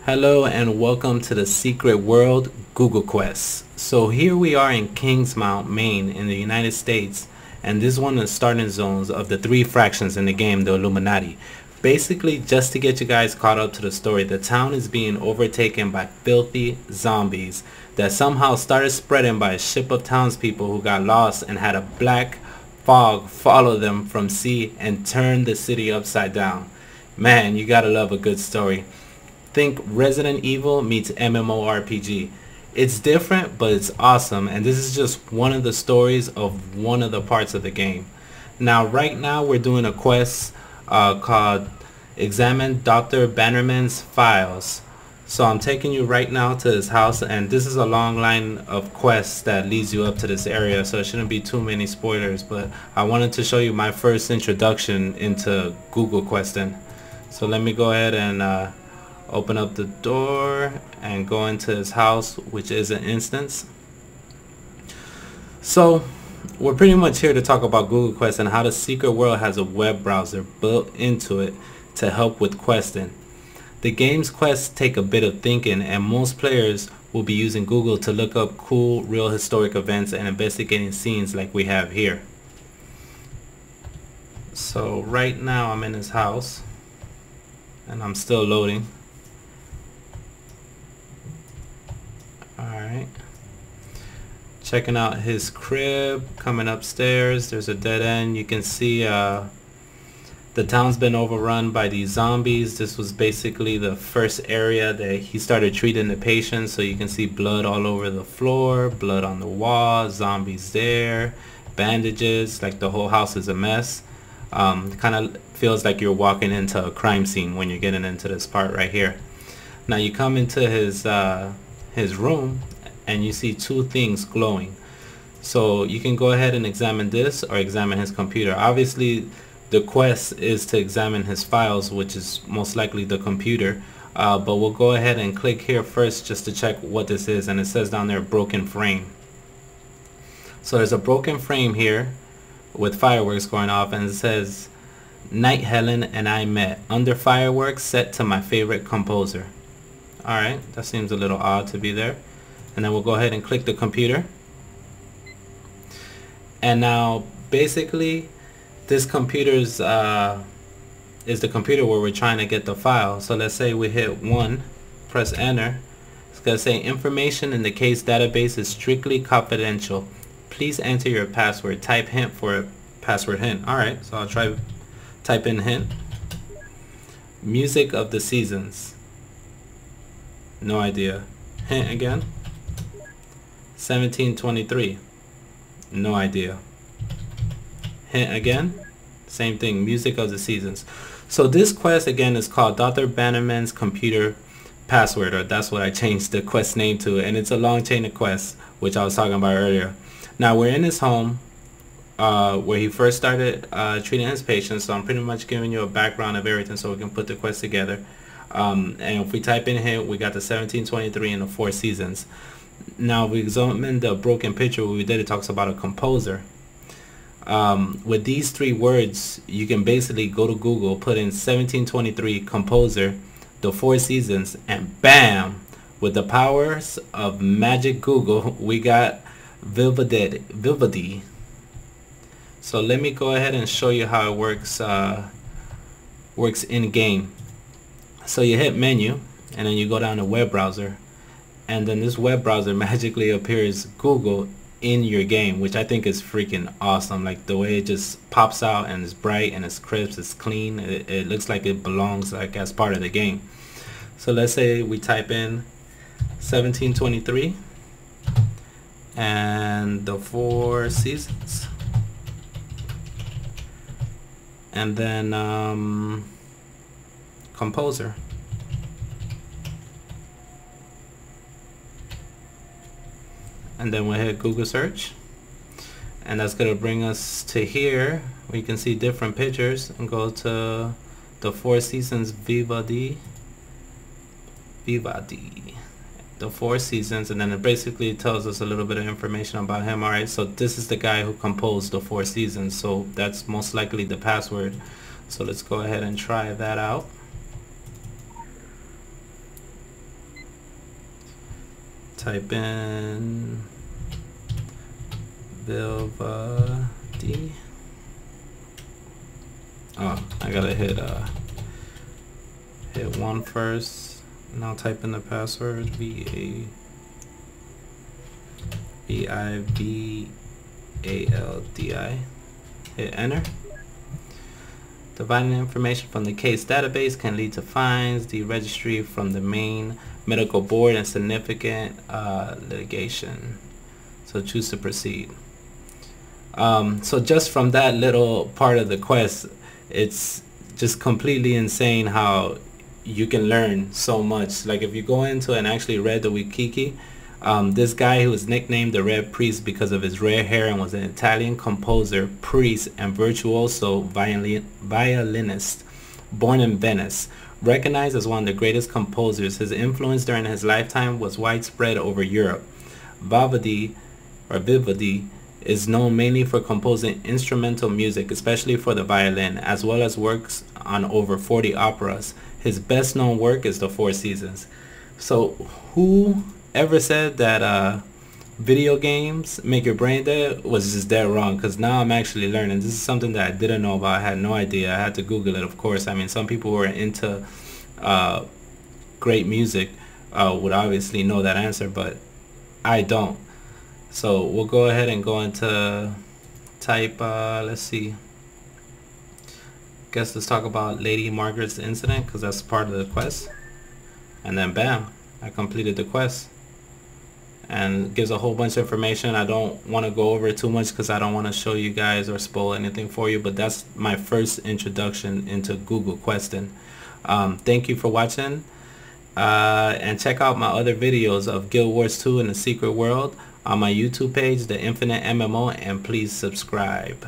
Hello and welcome to the secret world Google Quest. So here we are in Kingsmount, Maine in the United States, and this is one of the starting zones of the three fractions in the game, the Illuminati. Basically, just to get you guys caught up to the story, the town is being overtaken by filthy zombies that somehow started spreading by a ship of townspeople who got lost and had a black fog follow them from sea and turn the city upside down. Man, you gotta love a good story. Think Resident Evil meets MMORPG. It's different, but it's awesome, and this is just one of the stories of one of the parts of the game. Now, right now, we're doing a quest called Examine Dr. Bannerman's Files. So I'm taking you right now to his house, and this is a long line of quests that leads you up to this area, so it shouldn't be too many spoilers, but I wanted to show you my first introduction into Google questing. So let me go ahead and open up the door and go into his house, which is an instance. So we're pretty much here to talk about Google Quest and how the secret world has a web browser built into it to help with questing. The game's quests take a bit of thinking, and most players will be using Google to look up cool real historic events and investigating scenes like we have here. So right now I'm in his house and I'm still loading. Alright, checking out his crib, coming upstairs. There's a dead end. You can see the town's been overrun by these zombies. This was basically the first area that he started treating the patients, so you can see blood all over the floor, blood on the wall, zombies there, bandages, like the whole house is a mess. Kind of feels like you're walking into a crime scene when you're getting into this part right here. Now you come into his room and you see two things glowing, so you can go ahead and examine this or examine his computer. Obviously the quest is to examine his files, which is most likely the computer, but we'll go ahead and click here first just to check what this is, and it says down there broken frame. So there's a broken frame here with fireworks going off, and it says Night Helen and I met under fireworks set to my favorite composer. Alright, that seems a little odd to be there. And then we'll go ahead and click the computer. And now basically this computer is the computer where we're trying to get the file. So let's say we hit 1, press enter. It's going to say information in the case database is strictly confidential. Please enter your password. Type hint for a password hint. Alright, so I'll try type in hint. Music of the seasons. No idea. Hint again. 1723. No idea. Hint again. Same thing. Music of the seasons. So this quest again is called Dr. Bannerman's Computer Password, or that's what I changed the quest name to, and it's a long chain of quests, which I was talking about earlier. Now we're in his home where he first started treating his patients, so I'm pretty much giving you a background of everything so we can put the quest together. And if we type in here, we got the 1723 and the 4 seasons. Now we examine the broken picture. What we did, it talks about a composer. With these 3 words, you can basically go to Google, put in 1723 composer, the 4 seasons, and bam! With the powers of magic Google, we got Vivaldi. So let me go ahead and show you how it works in game. So you hit menu and then you go down to web browser, and then this web browser magically appears Google in your game, which I think is freaking awesome. Like the way it just pops out and it's bright and it's crisp, it's clean, it looks like it belongs like as part of the game. So let's say we type in 1723 and the 4 seasons, and then composer. And then we'll hit Google search, and that's going to bring us to here where you can see different pictures, and go to the 4 seasons Vivaldi, the 4 seasons, and then it basically tells us a little bit of information about him. Alright, so this is the guy who composed the 4 seasons, so that's most likely the password. So let's go ahead and try that out. type in Vilvadi. Oh, I gotta hit one first. Now type in the password VIVALDI. Hit enter. Dividing information from the case database can lead to fines, deregistry from the main medical board, and significant litigation. So choose to proceed. So just from that little part of the quest, it's just completely insane how you can learn so much. Like if you go into and actually read the Wikiki, this guy who was nicknamed the Red Priest because of his red hair and was an Italian composer, priest, and virtuoso violinist born in Venice. Recognized as one of the greatest composers, his influence during his lifetime was widespread over Europe. Vivaldi is known mainly for composing instrumental music, especially for the violin, as well as works on over 40 operas. His best known work is The Four Seasons. So who ever said that video games make your brain dead was just dead wrong, because now I'm actually learning. This is something that I didn't know about. I had no idea. I had to Google it, of course. I mean, some people who are into great music would obviously know that answer, but I don't. So we'll go ahead and go into type, let's see. Guess let's talk about Lady Margaret's incident, because that's part of the quest. And then bam, I completed the quest. And it gives a whole bunch of information. I don't want to go over it too much because I don't want to show you guys or spoil anything for you, but that's my first introduction into Google questing. Thank you for watching, and check out my other videos of Guild Wars 2 in the Secret World on my YouTube page, The Infinite MMO, and please subscribe.